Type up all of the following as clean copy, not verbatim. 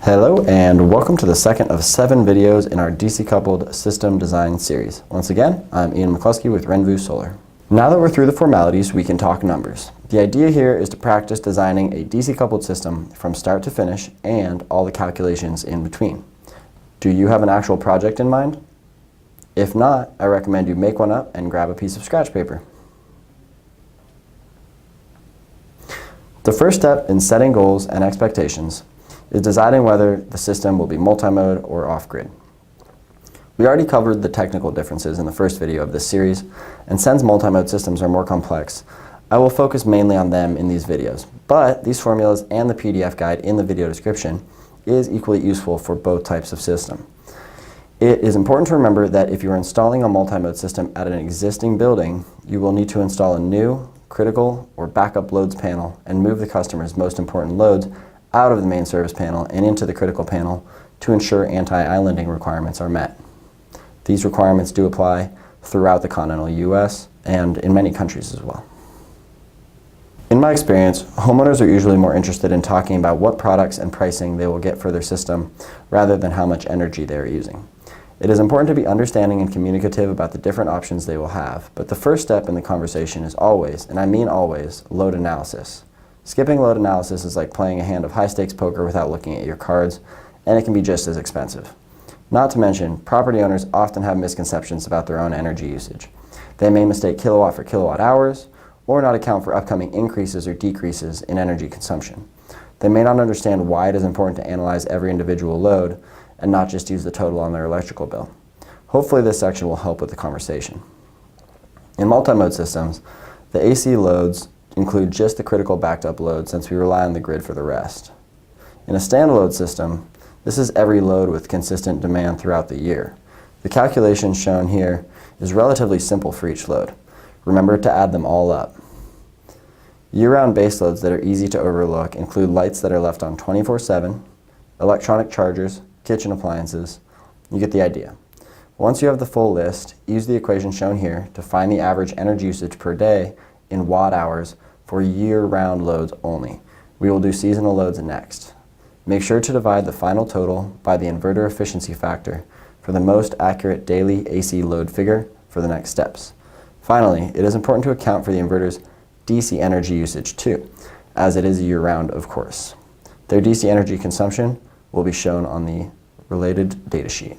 Hello and welcome to the second of 7 videos in our DC-coupled system design series. Once again, I'm Ian McCluskey with RENVU Solar. Now that we're through the formalities, we can talk numbers. The idea here is to practice designing a DC-coupled system from start to finish and all the calculations in between. Do you have an actual project in mind? If not, I recommend you make one up and grab a piece of scratch paper. The first step in setting goals and expectations is deciding whether the system will be multi-mode or off-grid. We already covered the technical differences in the first video of this series, and since multi-mode systems are more complex, I will focus mainly on them in these videos. But these formulas and the PDF guide in the video description is equally useful for both types of system. It is important to remember that if you are installing a multi-mode system at an existing building, you will need to install a new critical or backup loads panel and move the customer's most important loads out of the main service panel and into the critical panel to ensure anti-islanding requirements are met. These requirements do apply throughout the continental US and in many countries as well. In my experience, homeowners are usually more interested in talking about what products and pricing they will get for their system rather than how much energy they are using. It is important to be understanding and communicative about the different options they will have, but the first step in the conversation is always, and I mean always, load analysis. Skipping load analysis is like playing a hand of high-stakes poker without looking at your cards, and it can be just as expensive. Not to mention, property owners often have misconceptions about their own energy usage. They may mistake kilowatt for kilowatt hours, or not account for upcoming increases or decreases in energy consumption. They may not understand why it is important to analyze every individual load and not just use the total on their electrical bill. Hopefully this section will help with the conversation. In multi-mode systems, the AC loads include just the critical backed up load since we rely on the grid for the rest. In a standalone system, this is every load with consistent demand throughout the year. The calculation shown here is relatively simple for each load. Remember to add them all up. Year-round base loads that are easy to overlook include lights that are left on 24/7, electronic chargers, kitchen appliances. You get the idea. Once you have the full list, use the equation shown here to find the average energy usage per day in watt hours for year-round loads only. We will do seasonal loads next. Make sure to divide the final total by the inverter efficiency factor for the most accurate daily AC load figure for the next steps. Finally, it is important to account for the inverter's DC energy usage too, as it is year-round, of course. Their DC energy consumption will be shown on the related datasheet.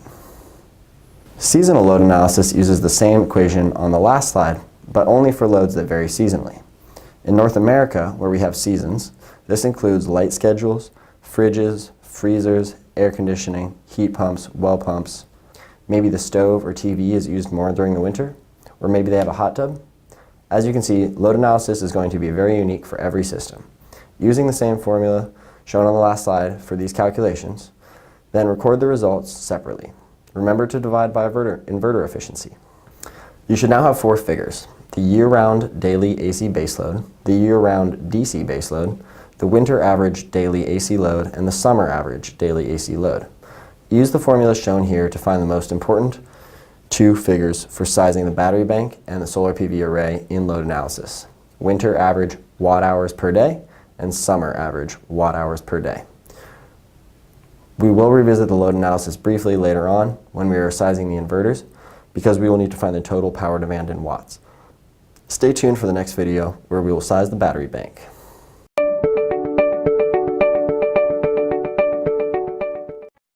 Seasonal load analysis uses the same equation on the last slide, but only for loads that vary seasonally. In North America, where we have seasons, this includes light schedules, fridges, freezers, air conditioning, heat pumps, well pumps. Maybe the stove or TV is used more during the winter, or maybe they have a hot tub. As you can see, load analysis is going to be very unique for every system. Using the same formula shown on the last slide for these calculations, then record the results separately. Remember to divide by inverter efficiency. You should now have 4 figures: the year-round daily AC baseload, the year-round DC baseload, the winter average daily AC load, and the summer average daily AC load. Use the formula shown here to find the most important 2 figures for sizing the battery bank and the solar PV array in load analysis: winter average watt hours per day and summer average watt hours per day. We will revisit the load analysis briefly later on when we are sizing the inverters, because we will need to find the total power demand in watts. Stay tuned for the next video where we will size the battery bank.